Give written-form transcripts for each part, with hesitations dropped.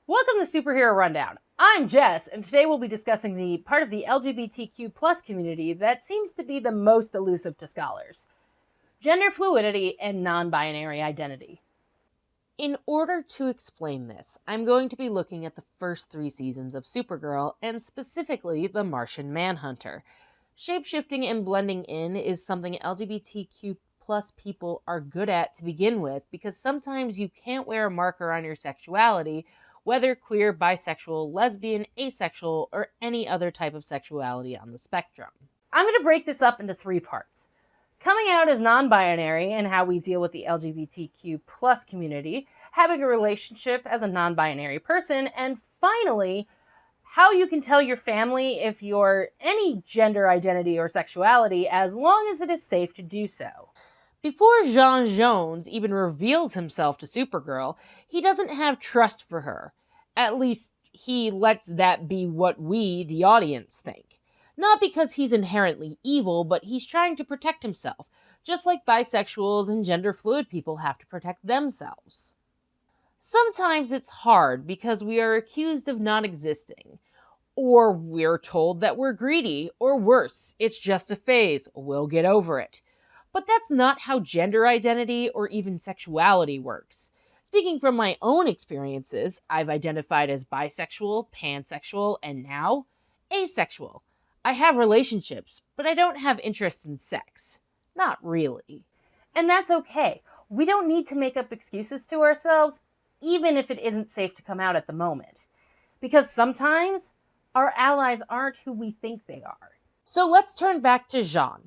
Welcome to Superhero Rundown. I'm Jess, and today we'll be discussing the part of the LGBTQ plus community that seems to be the most elusive to scholars: gender fluidity and non-binary identity. In order to explain this, I'm going to be looking at the first 3 seasons of Supergirl, and specifically the Martian Manhunter. Shapeshifting and blending in is something LGBTQ plus people are good at to begin with, because sometimes you can't wear a marker on your sexuality, whether queer, bisexual, lesbian, asexual, or any other type of sexuality on the spectrum. I'm going to break this up into 3 parts. Coming out as non-binary and how we deal with the LGBTQ plus community, having a relationship as a non-binary person, and finally, how you can tell your family if you're any gender identity or sexuality as long as it is safe to do so. Before J'onn J'onzz even reveals himself to Supergirl, he doesn't have trust for her. At least, he lets that be what we, the audience, think. Not because he's inherently evil, but he's trying to protect himself, just like bisexuals and gender-fluid people have to protect themselves. Sometimes it's hard because we are accused of not existing, or we're told that we're greedy, or worse, it's just a phase, we'll get over it. But that's not how gender identity or even sexuality works. Speaking from my own experiences, I've identified as bisexual, pansexual, and now asexual. I have relationships, but I don't have interest in sex. Not really. And that's okay. We don't need to make up excuses to ourselves, even if it isn't safe to come out at the moment. Because sometimes, our allies aren't who we think they are. So let's turn back to J'onn.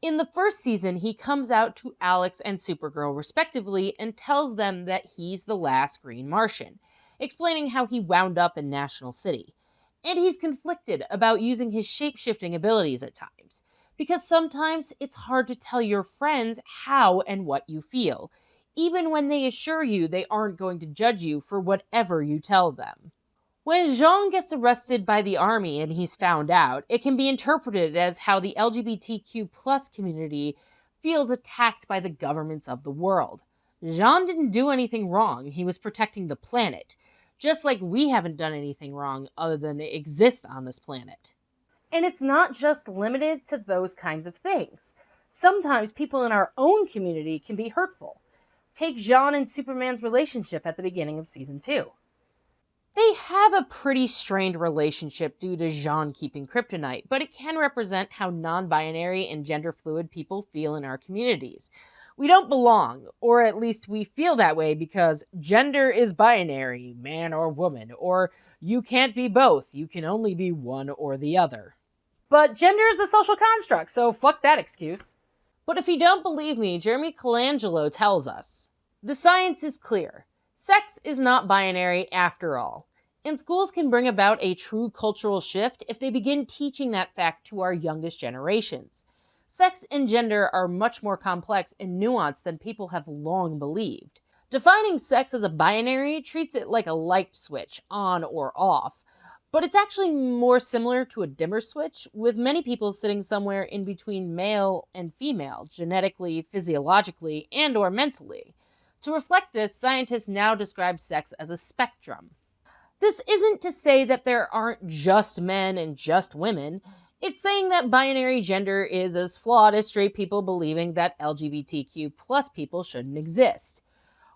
In the first season, he comes out to Alex and Supergirl respectively and tells them that he's the last Green Martian, explaining how he wound up in National City. And he's conflicted about using his shape-shifting abilities at times, because sometimes it's hard to tell your friends how and what you feel, even when they assure you they aren't going to judge you for whatever you tell them. When J'onn gets arrested by the army and he's found out, it can be interpreted as how the LGBTQ plus community feels attacked by the governments of the world. J'onn didn't do anything wrong, he was protecting the planet, just like we haven't done anything wrong other than exist on this planet. And it's not just limited to those kinds of things. Sometimes people in our own community can be hurtful. Take J'onn and Superman's relationship at the beginning of Season 2. They have a pretty strained relationship due to J'onn keeping kryptonite, but it can represent how non-binary and gender-fluid people feel in our communities. We don't belong, or at least we feel that way because gender is binary, man or woman, or you can't be both, you can only be one or the other. But gender is a social construct, so fuck that excuse. But if you don't believe me, Jeremy Colangelo tells us. The science is clear. Sex is not binary after all, and schools can bring about a true cultural shift if they begin teaching that fact to our youngest generations. Sex and gender are much more complex and nuanced than people have long believed. Defining sex as a binary treats it like a light switch, on or off, but it's actually more similar to a dimmer switch, with many people sitting somewhere in between male and female, genetically, physiologically, and or mentally. To reflect this, scientists now describe sex as a spectrum. This isn't to say that there aren't just men and just women. It's saying that binary gender is as flawed as straight people believing that LGBTQ plus people shouldn't exist.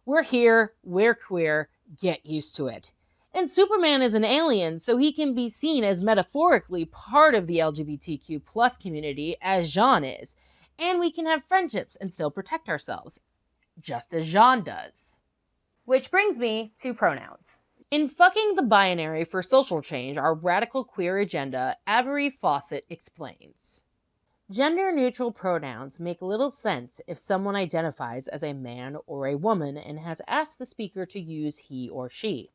We're here, we're queer, get used to it. And Superman is an alien, so he can be seen as metaphorically part of the LGBTQ plus community as J'onn is. And we can have friendships and still protect ourselves, just as J'onn does. Which brings me to pronouns. In Fucking the Binary for Social Change, our radical queer agenda, Avory Faucette explains. Gender-neutral pronouns make little sense if someone identifies as a man or a woman and has asked the speaker to use he or she.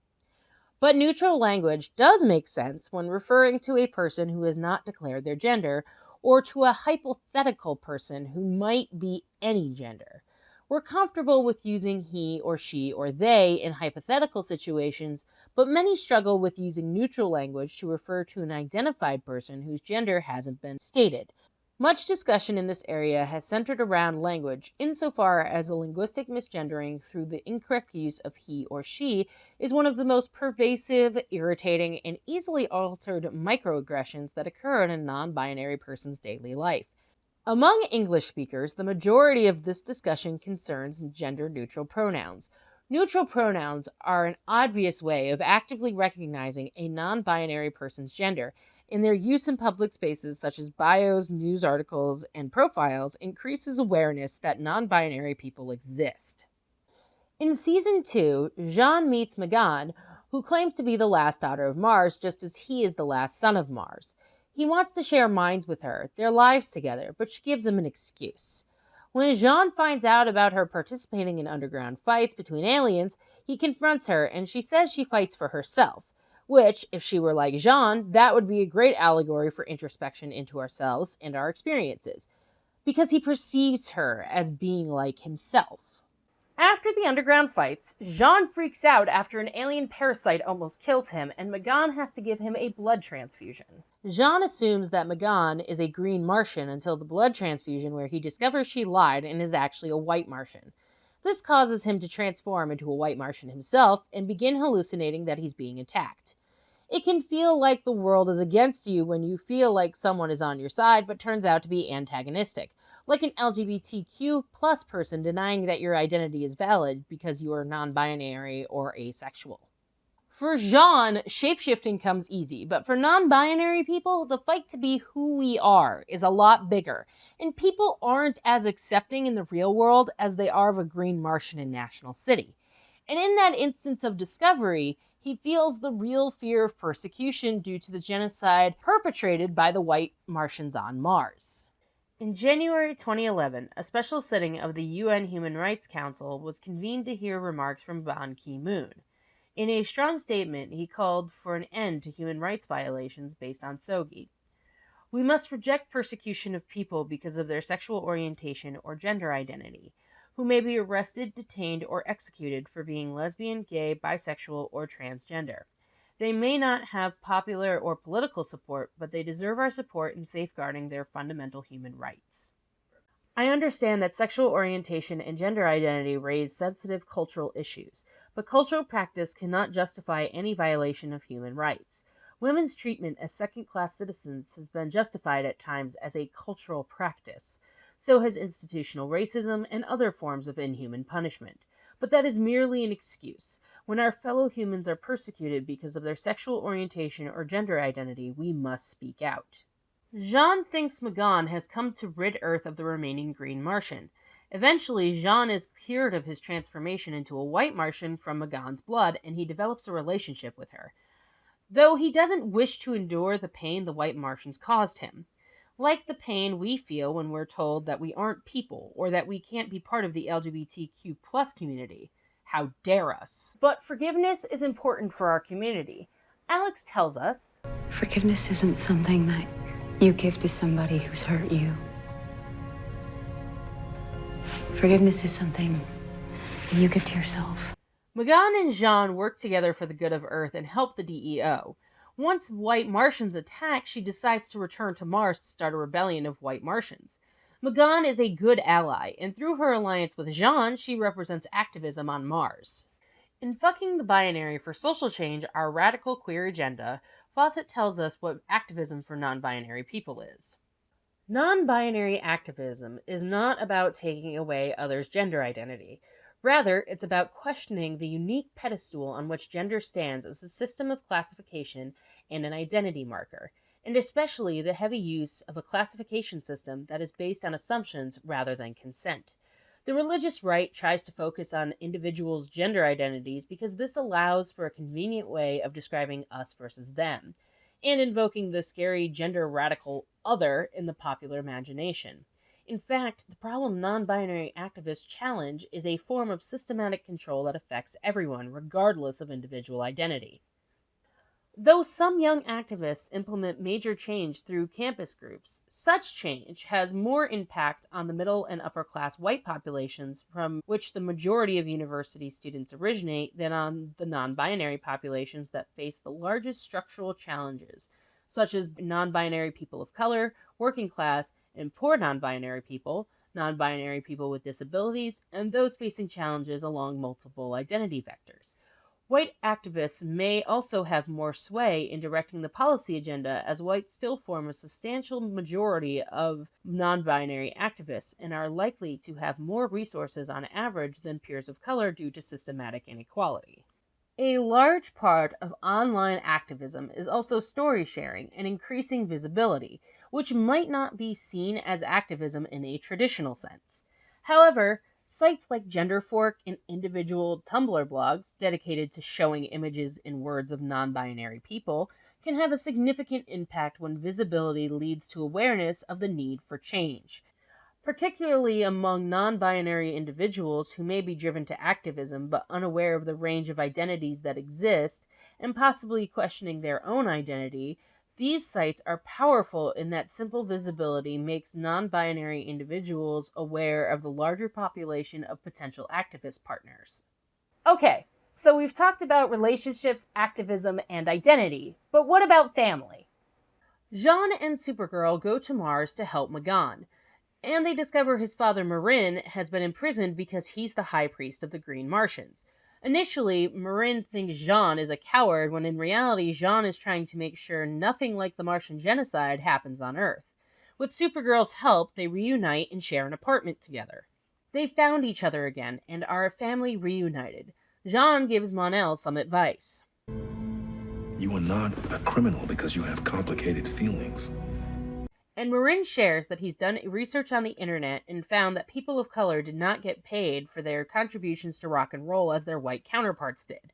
But neutral language does make sense when referring to a person who has not declared their gender, or to a hypothetical person who might be any gender. We're comfortable with using he or she or they in hypothetical situations, but many struggle with using neutral language to refer to an identified person whose gender hasn't been stated. Much discussion in this area has centered around language, insofar as a linguistic misgendering through the incorrect use of he or she is one of the most pervasive, irritating, and easily altered microaggressions that occur in a non-binary person's daily life. Among English speakers, the majority of this discussion concerns gender-neutral pronouns. Neutral pronouns are an obvious way of actively recognizing a non-binary person's gender, and their use in public spaces such as bios, news articles, and profiles increases awareness that non-binary people exist. In Season 2, Jean meets Megan, who claims to be the last daughter of Mars, just as he is the last son of Mars. He wants to share minds with her, their lives together, but she gives him an excuse. When Jean finds out about her participating in underground fights between aliens, he confronts her and she says she fights for herself, which, if she were like Jean, that would be a great allegory for introspection into ourselves and our experiences, because he perceives her as being like himself. After the underground fights, Jean freaks out after an alien parasite almost kills him, and Megan has to give him a blood transfusion. Jean assumes that Megan is a green Martian until the blood transfusion, where he discovers she lied and is actually a white Martian. This causes him to transform into a white Martian himself and begin hallucinating that he's being attacked. It can feel like the world is against you when you feel like someone is on your side but turns out to be antagonistic, like an LGBTQ plus person denying that your identity is valid because you are non-binary or asexual. For Jean, shapeshifting comes easy, but for non-binary people, the fight to be who we are is a lot bigger, and people aren't as accepting in the real world as they are of a green Martian in National City. And in that instance of discovery, he feels the real fear of persecution due to the genocide perpetrated by the white Martians on Mars. In January 2011, a special sitting of the UN Human Rights Council was convened to hear remarks from Ban Ki-moon. In a strong statement, he called for an end to human rights violations based on SOGI. We must reject persecution of people because of their sexual orientation or gender identity, who may be arrested, detained, or executed for being lesbian, gay, bisexual, or transgender. They may not have popular or political support, but they deserve our support in safeguarding their fundamental human rights. I understand that sexual orientation and gender identity raise sensitive cultural issues, but cultural practice cannot justify any violation of human rights. Women's treatment as second-class citizens has been justified at times as a cultural practice. So has institutional racism and other forms of inhuman punishment. But that is merely an excuse. When our fellow humans are persecuted because of their sexual orientation or gender identity, we must speak out. Jean thinks Megan has come to rid Earth of the remaining green Martian. Eventually, Jean is cured of his transformation into a white Martian from Megan's blood, and he develops a relationship with her, though he doesn't wish to endure the pain the white Martians caused him. Like the pain we feel when we're told that we aren't people, or that we can't be part of the LGBTQ plus community. How dare us? But forgiveness is important for our community. Alex tells us, forgiveness isn't something that you give to somebody who's hurt you. Forgiveness is something you give to yourself. Megan and Jean work together for the good of Earth and help the DEO. Once white Martians attack, she decides to return to Mars to start a rebellion of white Martians. Megan is a good ally, and through her alliance with Jean, she represents activism on Mars. In Fucking the Binary for Social Change, Our Radical Queer Agenda, Faucette tells us what activism for non-binary people is. Non-binary activism is not about taking away others' gender identity. Rather, it's about questioning the unique pedestal on which gender stands as a system of classification and an identity marker, and especially the heavy use of a classification system that is based on assumptions rather than consent. The religious right tries to focus on individuals' gender identities because this allows for a convenient way of describing us versus them, and invoking the scary gender radical other in the popular imagination. In fact, the problem non-binary activists challenge is a form of systematic control that affects everyone, regardless of individual identity. Though some young activists implement major change through campus groups, such change has more impact on the middle and upper class white populations from which the majority of university students originate than on the non-binary populations that face the largest structural challenges, such as non-binary people of color, working class, and poor non-binary people with disabilities, and those facing challenges along multiple identity vectors. White activists may also have more sway in directing the policy agenda, as whites still form a substantial majority of non-binary activists and are likely to have more resources on average than peers of color due to systematic inequality. A large part of online activism is also story sharing and increasing visibility, which might not be seen as activism in a traditional sense. However, sites like Genderfork and individual Tumblr blogs dedicated to showing images and words of non-binary people can have a significant impact when visibility leads to awareness of the need for change, particularly among non-binary individuals who may be driven to activism but unaware of the range of identities that exist and possibly questioning their own identity. These sites are powerful in that simple visibility makes non-binary individuals aware of the larger population of potential activist partners. Okay, so we've talked about relationships, activism, and identity, but what about family? Jean and Supergirl go to Mars to help Magan, and they discover his father Marin has been imprisoned because he's the high priest of the Green Martians. Initially, Marin thinks Jean is a coward, when in reality, Jean is trying to make sure nothing like the Martian genocide happens on Earth. With Supergirl's help, they reunite and share an apartment together. They found each other again, and are a family reunited. Jean gives Mon-El some advice. You are not a criminal because you have complicated feelings. And Marin shares that he's done research on the internet and found that people of color did not get paid for their contributions to rock and roll as their white counterparts did.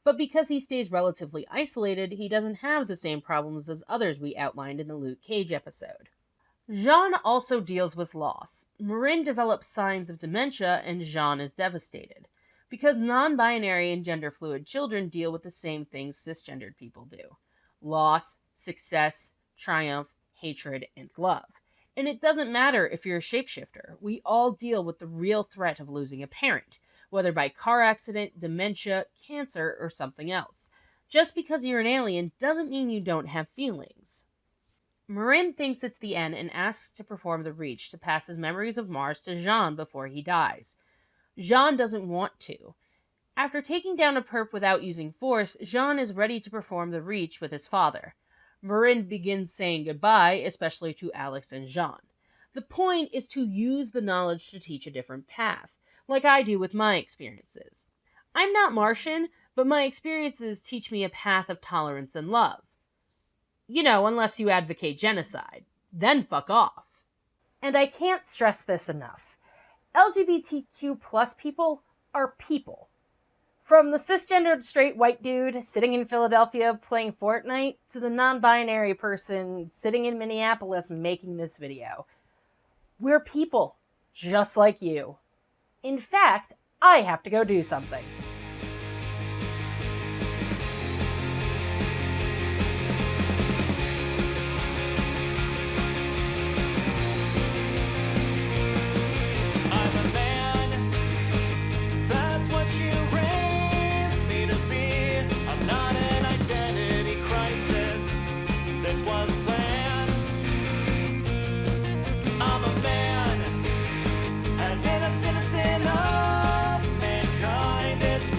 But because he stays relatively isolated, he doesn't have the same problems as others we outlined in the Luke Cage episode. Jean also deals with loss. Marin develops signs of dementia, and Jean is devastated, because non-binary and gender-fluid children deal with the same things cisgendered people do: loss, success, triumph, hatred, and love. And it doesn't matter if you're a shapeshifter. We all deal with the real threat of losing a parent, whether by car accident, dementia, cancer, or something else. Just because you're an alien doesn't mean you don't have feelings. Marin thinks it's the end and asks to perform the reach to pass his memories of Mars to Jean before he dies. Jean doesn't want to. After taking down a perp without using force, Jean is ready to perform the reach with his father. Marin begins saying goodbye, especially to Alex and Jean. The point is to use the knowledge to teach a different path, like I do with my experiences. I'm not Martian, but my experiences teach me a path of tolerance and love. You know, unless you advocate genocide. Then fuck off. And I can't stress this enough. LGBTQ plus people are people. From the cisgendered straight white dude sitting in Philadelphia playing Fortnite to the non-binary person sitting in Minneapolis making this video. We're people, just like you. In fact, I have to go do something. Citizen of mankind, it's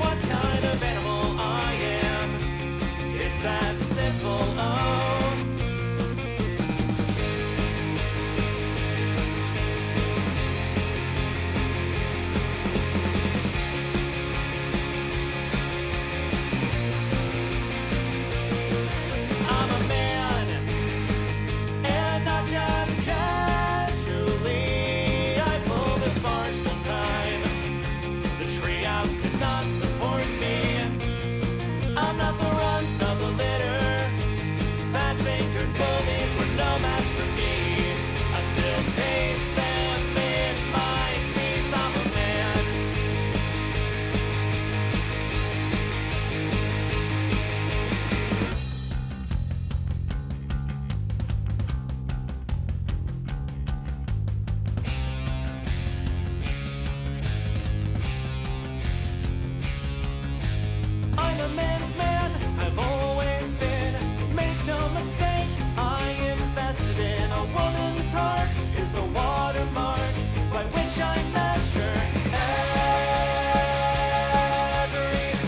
is the watermark by which I measure everything.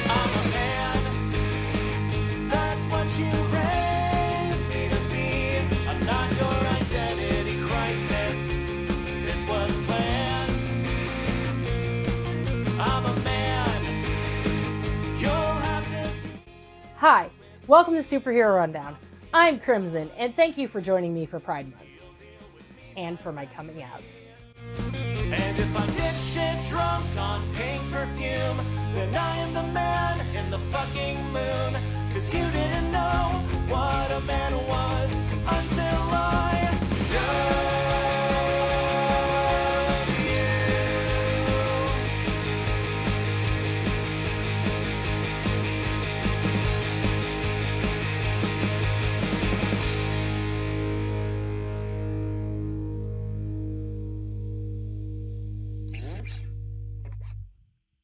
I'm a man, that's what you raised me to be. I'm not your identity crisis, this was planned. I'm a man, you'll have to Hi, welcome to Superhero Rundown. I'm Crimson, and thank you for joining me for Pride Month. And for my coming out. And if I'm dipshit drunk on pink perfume, then I am the man in the fucking moon. 'Cause you didn't know what a man